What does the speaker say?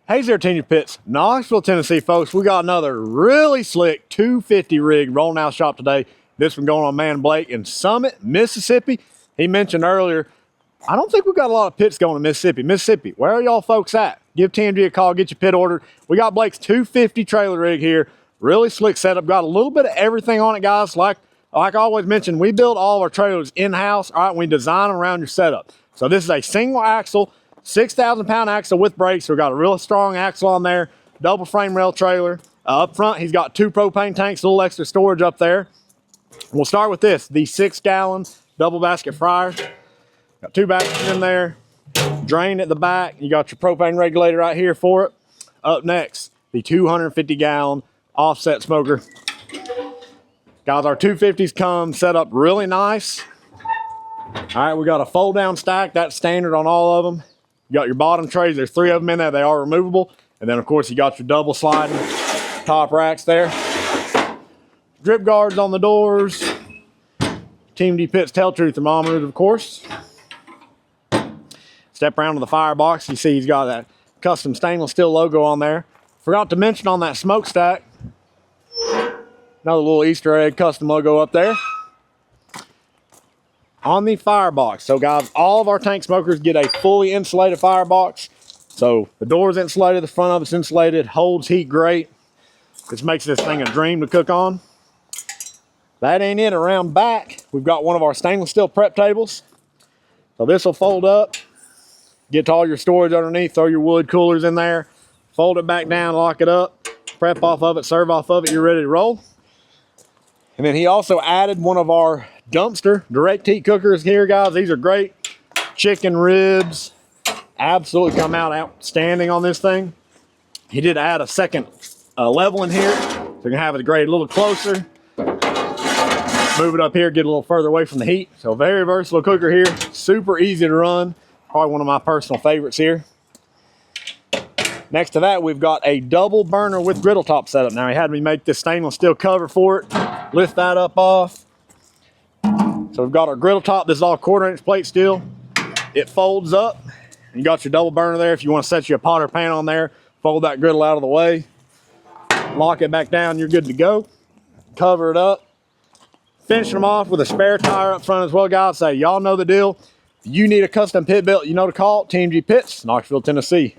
Hey there, TMG Pits, Knoxville, Tennessee, folks. We got another really slick 250 rig rolling out shop today. This one going on Man Blake in Summit, Mississippi. He mentioned earlier, I don't think we've got a lot of pits going to Mississippi. Mississippi, where are y'all folks at? Give TMG a call, get your pit ordered. We got Blake's 250 trailer rig here. Really slick setup. Got a little bit of everything on it, guys. Like I always mentioned, we build all of our trailers in-house. All right, we design them around your setup. So this is a single axle, 6,000 pound axle with brakes. So we got a real strong axle on there, double frame rail trailer. Up front, he's got 2 propane tanks, a little extra storage up there. We'll start with this, the 6-gallon double basket fryer. Got 2 baskets in there, drain at the back. You got your propane regulator right here for it. Up next, the 250-gallon offset smoker. Guys, our 250s come set up really nice. All right, we got a fold down stack. That's standard on all of them. You got your bottom trays. There's 3 of them in there. They are removable. And then, of course, you got your double sliding top racks there. Drip guards on the doors. TMG Pits tell-truth thermometers, of course. Step around to the firebox. You see he's got that custom stainless steel logo on there. Forgot to mention on that smokestack, another little Easter egg custom logo up there. On the firebox, so guys, all of our tank smokers get a fully insulated firebox. So the door's insulated, the front of it's insulated, holds heat great. This makes this thing a dream to cook on. That ain't it. Around back, we've got one of our stainless steel prep tables. So this will fold up, get to all your storage underneath, throw your wood coolers in there, fold it back down, lock it up, prep off of it, serve off of it, you're ready to roll. And then he also added one of our dumpster direct heat cookers here, guys. These are great. Chicken ribs absolutely come out outstanding on this thing. He did add a second level in here, so you can have it grade a little closer. Move it up here, get a little further away from the heat. So very versatile cooker here, super easy to run. Probably one of my personal favorites here. Next to that, we've got a double burner with griddle top setup. Now he had me make this stainless steel cover for it. Lift that up off. So we've got our griddle top. This is all 1/4-inch plate steel. It folds up. You got your double burner there. If you want to set your pot or pan on there, fold that griddle out of the way. Lock it back down, you're good to go. Cover it up. Finish them off with a spare tire up front as well, guys. Say, y'all know the deal. If you need a custom pit built, you know to call TMG Pits, Knoxville, Tennessee.